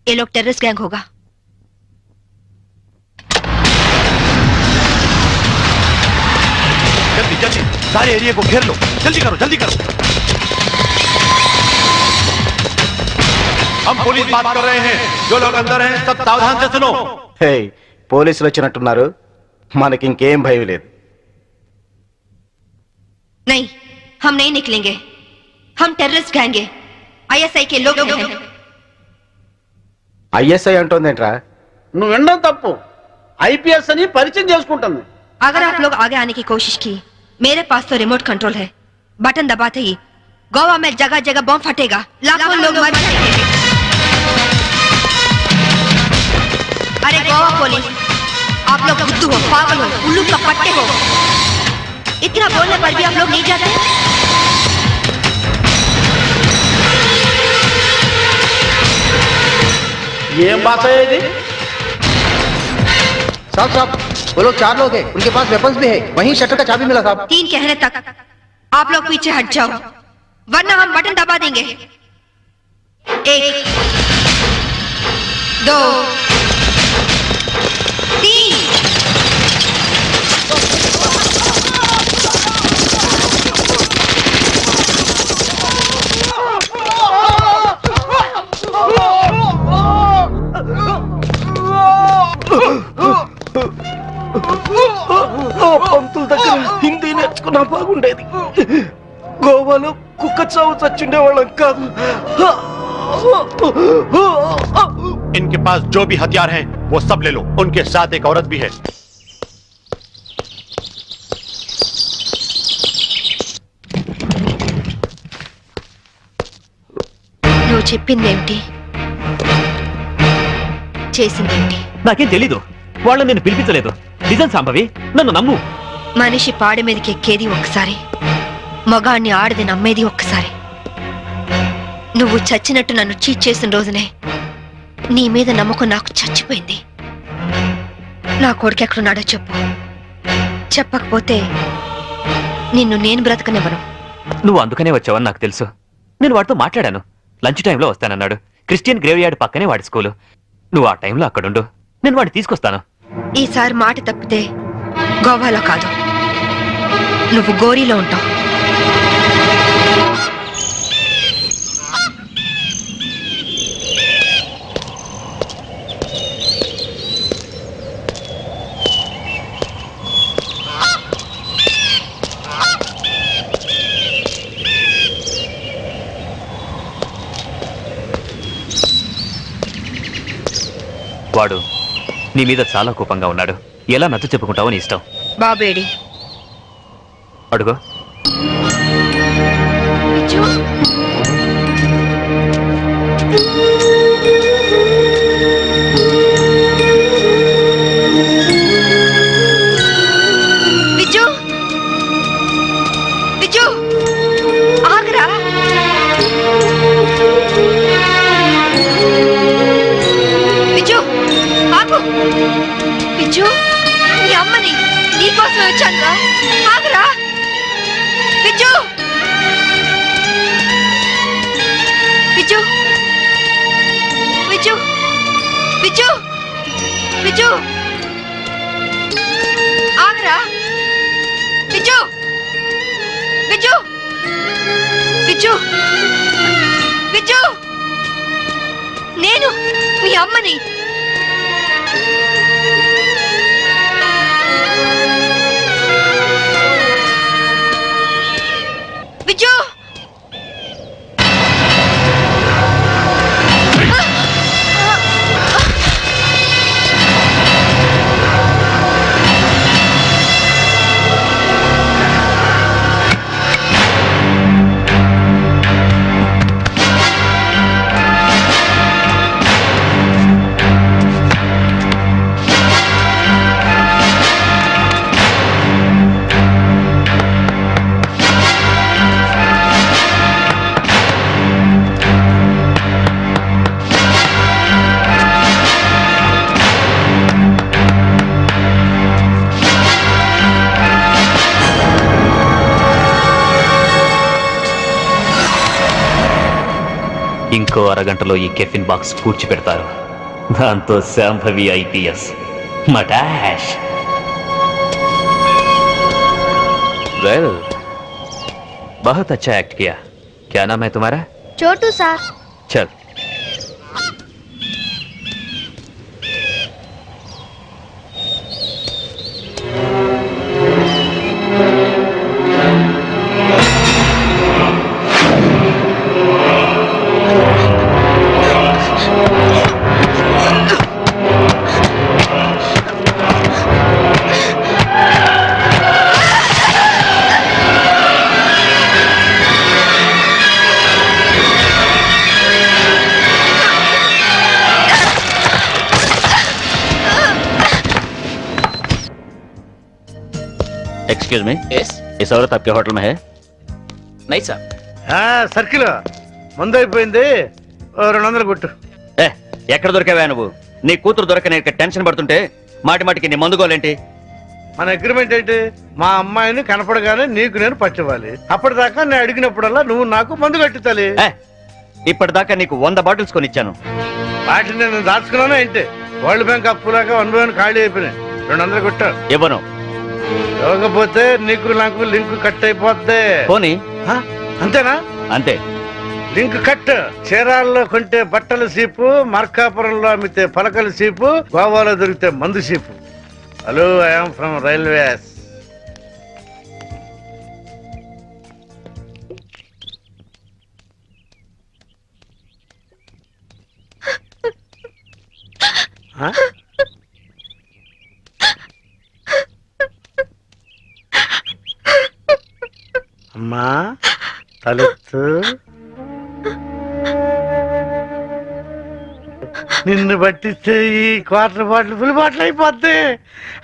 ये लोग terrorist gang होगा। जल्दी जल्दी सारे एरिया को घेर लो, जल्दी करो जल्दी करो। हम पुलिस बात कर रहे हैं, जो लोग अंदर हैं सब सावधान से सुनो। हे పోలీసులు వచ్చినట్టున్నారు, మనకి ఇంకేం భయం లేదు। नहीं, हम नहीं निकलेंगे। हम टेररिस्ट गैंग हैं, ISI के लोग हैं। ISI అంటోందేంట్రా? నువ్వు వినడం తప్పు, IPS అని పరిచయం చేసుకుంటుంది। अगर आप लोग आगे आने की कोशिश की, मेरे पास तो रिमोट कंट्रोल है। बटन दबाते ही गोवा में जगह जगह बम फटेगा, लाखों लोग मर जाएंगे। अरे गोवा पुलिस, आप लोग बुद्धू हो, पागल हो, उल्लू का पट्टे हो। इतना बोलने पर भी आप लोग नहीं जाते। ये बात है ये? साहब वो लोग 4 लोग हैं, उनके पास वेपन्स भी है। वहीं शटर का चाबी मिला साहब। 3 कहने तक आप लोग पीछे हट जाओ, वरना हम बटन दबा देंगे। 1 2 3। పంతుల దగ్గర హిందీ నేర్చుకున్నా బాగుండేది। గోవాలో కుక్క చావు చచ్చుండేవాళ్ళం కాదు। इनके पास जो भी हथियार हैं वो सब ले लो, उनके साथ एक औरत भी है। నువ్వు చెప్పిందేమిటి, చేసిందేమిటి? నాకేం తెలీదు, వాళ్ళని నేను పిలిపించలేదు। నిజం సాంబవి, నన్ను నమ్ము। మనిషి పాడి మీదకి ఎక్కేది ఒక్కసారి, మగాణ్ణి ఆడది నమ్మేది ఒక్కసారి। నువ్వు చచ్చినట్టు నన్ను చీట్ చేసిన రోజునే నీ మీద నమ్మకం నాకు చచ్చిపోయింది। నా కొడుకు ఎక్కడున్నాడో చెప్పు, చెప్పకపోతే నిన్ను నేను బ్రతకనివ్వను। నువ్వు అందుకనే వచ్చావని నాకు తెలుసు। నేను వాడితో మాట్లాడాను, లంచ్ టైంలో వస్తానన్నాడు। క్రిస్టియన్ గ్రేవ్ యార్డ్ పక్కనే వాడి స్కూలు। నువ్వు ఆ టైంలో అక్కడుండు, నేను వాడిని తీసుకొస్తాను। ఈసారి మాట తప్పితే గోవాలో కాదు, నువ్వు గోరీలో ఉంటావు। వాడు నీ మీద చాలా కోపంగా ఉన్నాడు, ఎలా నచ్చ చెప్పుకుంటావో నీ ఇష్టం। బాబేడి అడుగు। విజు, విజు ఆగరా। విజు ఆగు, విజు నీ అమ్మని నీకోసం వచ్చాను, ఆగరా విజు। విజు విజు విజు విజు ఆగరా విజు, విజు విజు విజు, నేను మీ అమ్మని। విజు ఇంకో అరగంటలో ఈ కెఫిన్ బాక్స్ కూర్చిపెడతారు. దాంతో శాంభవి ఐపీఎస్ మటాష్. वेल बहुत अच्छा एक्ट किया. क्या नाम है तुम्हारा? छोटू सर. चल. एक्सक्यूज मी, इस औरत आपके होटल में है? नहीं सर. సర్కిల్ ముందు అయిపోయింది, 200 కొట్టు. ఏ ఎక్కడ దొరికావా నువ్వు? నీ కూతురు దొరకని టెన్షన్ పడుతుంటే మాటి మాటికి నీ మందుకోలేంటి? మన అగ్రిమెంట్ ఏంటి? మా అమ్మాయిని కనపడగానే నీకు నేను పట్టివ్వాలి. అప్పటిదాకా నేను అడిగినప్పుడల్లా నువ్వు నాకు మందు కట్టించాలి. ఇప్పటిదాకా నీకు 100 బాటిల్స్ కొనిచ్చాను. వాటిని నేను దాచుకున్నాను ఏంటి? వరల్డ్ బ్యాంక్ అప్పులాగా 1 ఖాళీ అయిపోయినాయి. 200 కొట్టు. ఇవ్వను. ఇవ్వకపోతే నీకు నాకు లింక్ కట్ అయిపోద్ది. పోనీ. అంతేనా? అంతే. Link cut. చీరాల్లో కొంటే బట్టల సీపు, మార్కాపురంలో అమ్మితే పలకల సీపు, గోవాలో దొరికితే మందు సీపు. Hello, I'm from railways. అమ్మా తలెత్తు. నిన్ను పట్టిస్తే ఈ క్వార్టర్ బాటిల్ ఫుల్ బాటిల్ అయిపోద్ది.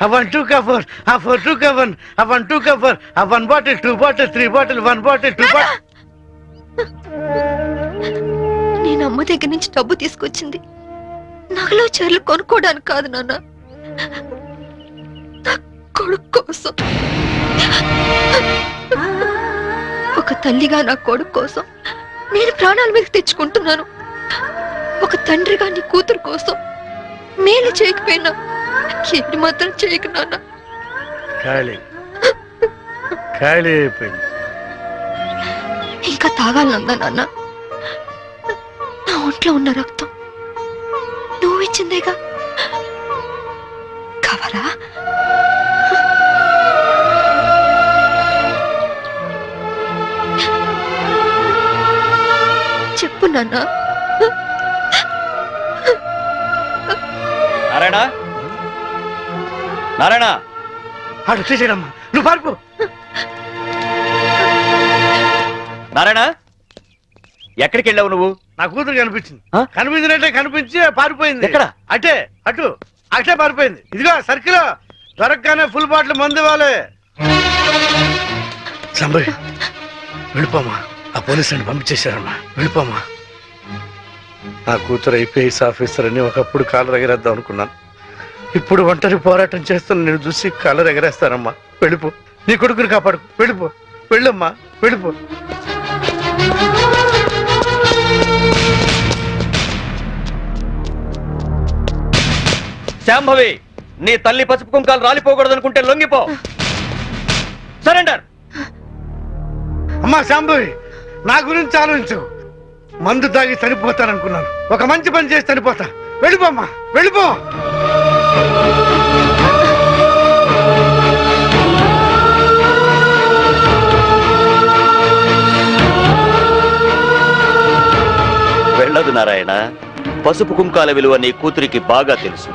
ఆ 1 2 కవర్, ఆ 4 2 కవర్, ఆ 1 2 కవర్, ఆ 1 bottle 2 bottle 3 bottle 1 bottle 2 bottle. నేను అమ్మ దగ్గర నుంచి డబ్బు తీసుకొచ్చింది నగలు చీరలు కొనుక్కోవడానికి కాదు నాన్న, నా కొడుకు కోసం. ఒక తల్లిగా నా కొడుకు కోసం నేను ప్రాణాల మీద తెచ్చుకుంటున్నాను. ఒక తండ్రిగా నీ కూతురు కోసం మేలు చేయకపోయినా ఏడు మాత్రం చేయకు నాన్న. ఖాళీ ఖాళీ అయిపోయింది. ఇంకా తాగాలనుందా నాన్న? నా ఒంట్లో ఉన్న రక్తం నువ్వు ఇచ్చిందేగా. కావాలా? చెప్పు నాన్న. నారాయణ, నారాయణ, అటు తీసేయడమ్మా, నువ్వు పారిపో. నారాయణ, ఎక్కడికి వెళ్ళావు నువ్వు? నా కూతురు కనిపించింది. కనిపించినట్టే కనిపించి పారిపోయింది. ఎక్కడ? అటే అటు అటే పారిపోయింది. ఇదిగో సర్కిల్ దొరకగానే ఫుల్ బాటిల్ మందు ఇవ్వాలి. సంబరి వెళ్ళిపోమా, ఆ పోలీసులను పంపించేశారమ్మా, వెళ్ళిపోమా. నా కూతురు ఐపీఎస్ ఆఫీసర్ అని ఒకప్పుడు కాలర్ ఎగరేద్దాం అనుకున్నాను. ఇప్పుడు ఒంటరి పోరాటం చేస్తున్న నేను చూసి కాలర్ ఎగరేస్తానమ్మా. వెళ్ళిపో, నీ కొడుకుని కాపాడు. వెళ్ళిపో, వెళ్ళమ్మా, వెళ్ళిపో. శాంభవి, నీ తల్లి పసుపు కుంకాలు రాలిపోకూడదనుకుంటే లొంగిపో. సరెండర్. అమ్మా శాంభవి, నా గురించి ఆలోచించు. మందు తాగి చనిపోతాననుకున్నాను, ఒక మంచి పని చేసి చనిపోతా. వెళ్ళిపోమ్మా, వెళ్ళిపో. వెళ్ళదు నారాయణ. పసుపు కుంకాల విలువ నీ కూతురికి బాగా తెలుసు.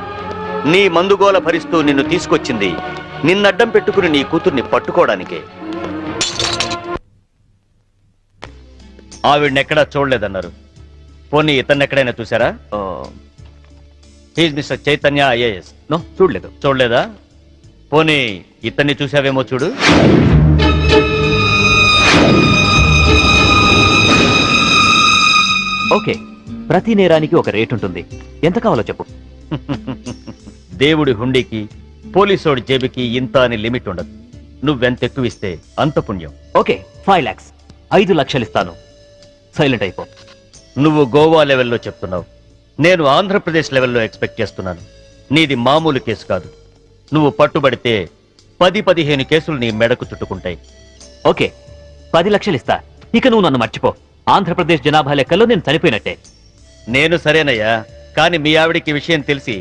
నీ మందుగోల భరిస్తూ నిన్ను తీసుకొచ్చింది నిన్నడ్డం పెట్టుకుని నీ కూతుర్ని పట్టుకోవడానికే. ఆవిడనెక్కడా చూడలేదన్నారు. పోనీ ఇతన్నెక్కడైనా చూసారా? He's mister Chaitanya IAS. No, చూడలేదు. చూడలేదా? పోనీ ఇతన్ని చూసావేమో చూడు. ఓకే, ప్రతి నేరానికి ఒక రేట్ ఉంటుంది. ఎంత కావాలో చెప్పు. దేవుడి హుండీకి పోలీసోడి జేబుకి ఇంత అని లిమిట్ ఉండదు. నువ్వెంత ఎక్కువ ఇస్తే అంత పుణ్యం. ఓకే, 5 lakhs, 5 లక్షలు ఇస్తాను. సైలెంట్ అయిపో. నువ్వు గోవా లెవెల్లో చెప్తున్నావు, నేను ఆంధ్రప్రదేశ్ లెవెల్లో ఎక్స్పెక్ట్ చేస్తున్నాను. నీది మామూలు కేసు కాదు. నువ్వు పట్టుబడితే 10-15 కేసులు నీ మెడకు చుట్టుకుంటాయి. ఓకే, 10 లక్షలు ఇస్తా. ఇక నువ్వు నన్ను మర్చిపో. ఆంధ్రప్రదేశ్ జనాభా లెక్కల్లో నేను చనిపోయినట్టే. నేను సరేనయ్యా, కానీ మీ ఆవిడికి ఈ విషయం తెలిసి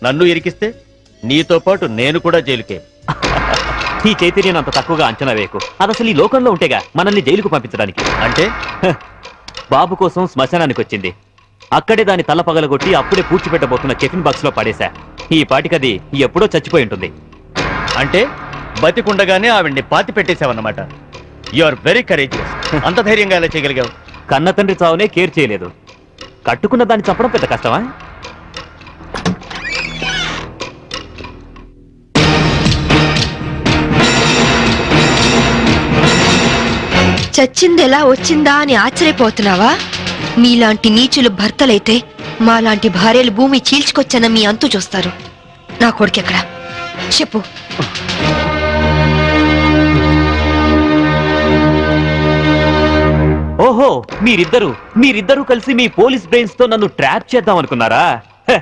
నన్ను ఇరికిస్తే నీతో పాటు నేను కూడా జైలుకే. ఈ చైతన్యం అంత తక్కువగా అంచనా వేయకు. అది అసలు ఈ లోకంలో ఉంటేగా మనల్ని జైలుకు పంపించడానికి. అంటే బాబు కోసం శ్మశానానికి వచ్చింది. అక్కడే దాని తల పగలగొట్టి అప్పుడే పూడ్చిపెట్టబోతున్న కెఫిన్ బాక్స్ లో పడేశా. ఈ పాటికది ఎప్పుడో చచ్చిపోయి ఉంటుంది. అంటే బతికుండగానే ఆవిడ్ని పాతి పెట్టేశావన్నమాట. You are very courageous. అంత ధైర్యంగా ఎలా చేయగలిగావు? కన్న తండ్రి చావునే కేర్ చేయలేదు. కట్టుకున్న దాన్ని చంపడం పెద్ద కష్టమా? చచ్చింది ఎలా వచ్చిందా అని ఆశ్చర్యపోతున్నావా? మీలాంటి నీచులు భర్తలైతే మాలాంటి భార్యలు భూమి చీల్చుకొచ్చన్న మీ అంతు చూస్తారు. నా కొడుకెక్కడ చెప్పు. ఓహో, మీరిద్దరూ కలిసి మీ పోలీస్ బ్రెయిన్స్ తో నన్ను ట్రాప్ చేద్దాం అనుకున్నారా? హె,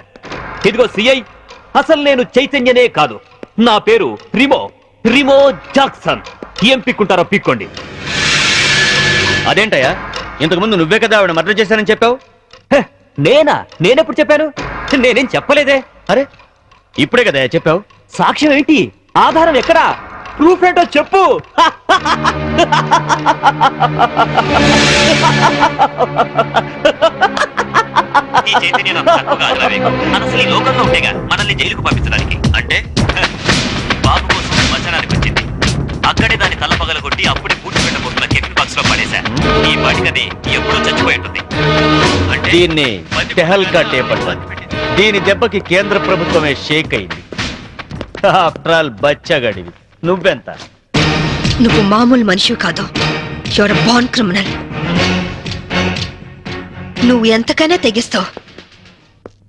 ఇదిగో సిఐ, అసలు నేను చైతన్యనే కాదు. నా పేరు రిమో జాక్సన్. ఏం పిక్కుంటారో పిక్కోండి. అదేంటయ్యా, ఇంతకుముందు నువ్వే కదా ఆవిడ మర్డర్ చేశానని చెప్పావు. హె, నేనెప్పుడు చెప్పాను? నేనేం చెప్పలేదే. అరే, ఇప్పుడే కదా చెప్పావు. సాక్ష్యం ఏంటి? ఆధారం ఎక్కడా? ప్రూఫ్ ఏంటో చెప్పు. ఈ చైతన్యం అంత తక్కువగా అంచనా వేయకు. అది అసలు ఈ లోకంలో ఉంటేగా మనల్ని జైలుకు పంపించడానికి. అంటే బాబు కోసం శ్మశానానికి వచ్చింది. అక్కడే దాని తల పగలగొట్టి అప్పుడే పూడ్చిపెట్టబోతున్న కెఫిన్ బాక్స్ లో పడేశా. ఈ పాటికది ఎప్పుడో చచ్చిపోయి ఉంటుంది. అంటే దీన్ని టెహల్కా టేప్ అంటారు. దీని దెబ్బకి కేంద్ర ప్రభుత్వమే షేక్ అయింది. ఆఫ్టర్ ఆల్ బచ్చగాడివి. నువ్వెంత? నువ్వు మామూలు మనిషి కాదు. Your born criminal. నువ్వు ఎంతకైనా తెగిస్తావు.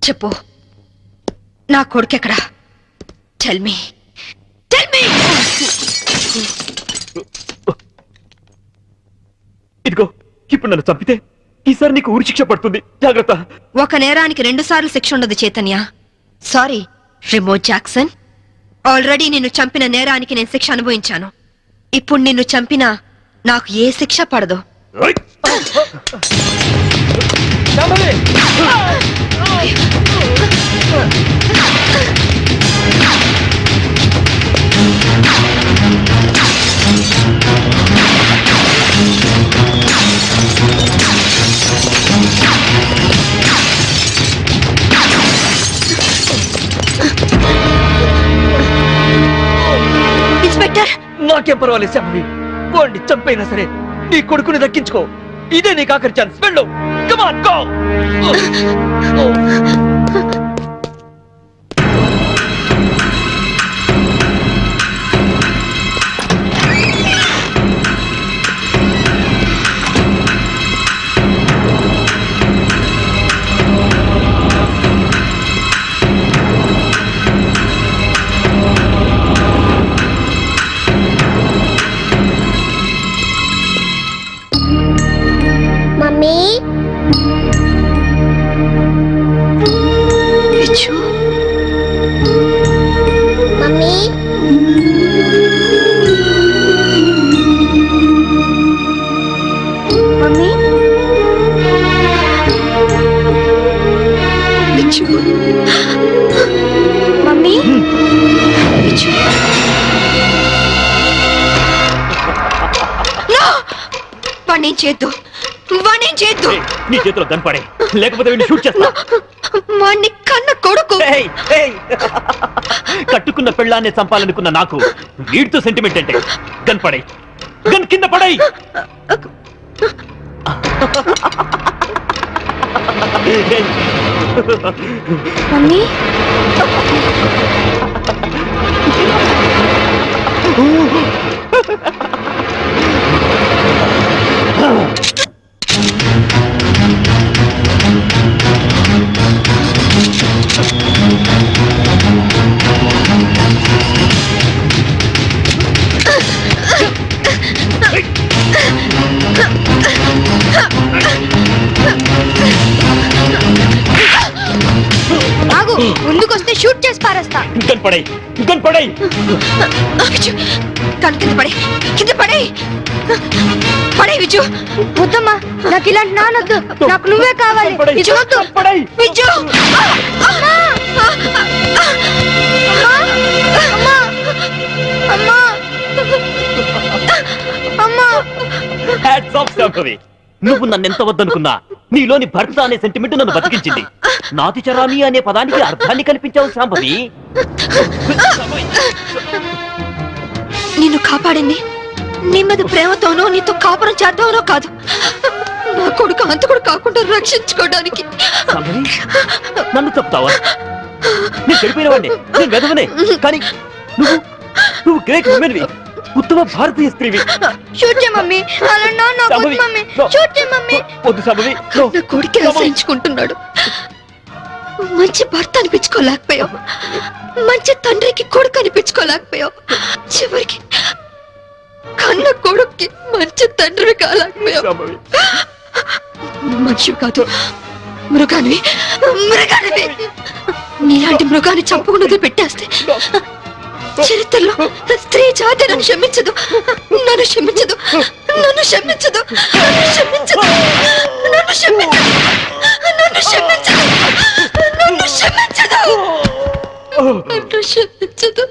చెప్పు, నా కొడుకెక్కడా? Tell me. ఇదిగో, ఇప్పుడు నన్ను చంపితే ఈసారి నీకు ఉరి శిక్ష పడుతుంది. జాగ్రత్త. ఒక నేరానికి 2 సార్లు శిక్ష ఉండదు Chaitanya. Sorry Remo Jackson. Already నిన్ను చంపిన నేరానికి నేను శిక్ష అనుభవించాను. ఇప్పుడు నిన్ను చంపినా నాకు ఏ శిక్ష పడదు. ఇన్స్పెక్టర్, నాకేం పర్వాలేదు చెప్పి. వాడిని చంపైనా సరే నీ కొడుకుని దక్కించుకో. ఇదే నీకు ఆఖరి ఛాన్స్. వెళ్ళు. Come on, go. మమ్మీ, పిచ్చు. మమ్మీ, మమ్మీ, పిచ్చు. మమ్మీ, పిచ్చు. వాణ్ణేం చేద్దు. ఏయ్, నీ చేతిలో కనపడే, లేకపోతే వీడిని షూట్ చేస్తా. వాణ్ణి కన్న కొడుకు. ఏయ్, ఏయ్. కట్టుకున్న పెళ్ళాన్ని చంపాలనుకున్న నాకు వీడితో సెంటిమెంట్ అంటే కనపడే. గన్ కింద పడై. మమ్మీ, ఆగు ముందుకొస్తే షూట్ చేసి పారేస్తా. గన్ పడై, గన్ పడై. విజు కను కింద పడే, కింద పడే, పడే విజు. వద్దమ్మా, నాకు ఇలాంటి నానొద్దు, నాకు నువ్వే కావాలి. విజు వద్దు. విజు అమ్మా! అమ్మా! అమ్మా! Hats off Shambhavi. నువ్వు నన్నెంత వద్దనుకున్నా నీలోని భర్త అనే సెంటిమెంట్ నన్ను బతికించింది. నాతి చరామి అనే పదానికి అర్థాన్ని కల్పించావు శాంభవి. నిన్ను కాపాడింది నీ మీద ప్రేమతోనో నీతో కాపురం చేద్దామనో కాదు, నా కొడుకు అంతకుడు కాకుండా రక్షించుకోవడానికి. శాంభవి, నన్ను చెప్తావా? నేను చెడిపోయిన వాడిని, నేను వెదవనే. కానీ నువ్వు నువ్వు గ్రేట్ ఉమెన్వి, ఉత్తమ భారతీయ స్త్రీవి. షూట్ చేయ మమ్మీ, అలా నాకు శాంభవి, మమ్మీ, no. షూట్ చేయ మమ్మీ. వద్దు శాంభవి, no. నా కొడుకే అసహించుకుంటున్నాడు. మంచి భర్త అనిపించుకోలేకపోయావు, మంచి తండ్రికి కొడుకు అనిపించుకోలేకపోయావు, చివరికి కన్న కొడుక్కి మంచి తండ్రి కాలేకపోయావు. శాంభవి, మనిషి కాదు, మృగానివి, మృగానివి. నీలాంటి మృగాన్ని చంపుకున్నది పెట్టేస్తే చరిత్రలో స్త్రీ జాతి నన్ను క్షమించదు, నన్ను క్షమించదు, నన్ను క్షమించదు, నన్ను క్షమించదు, నన్ను క్షమించదు, నన్ను క్షమించదు, నన్ను క్షమించదు, నన్ను క్షమించదు.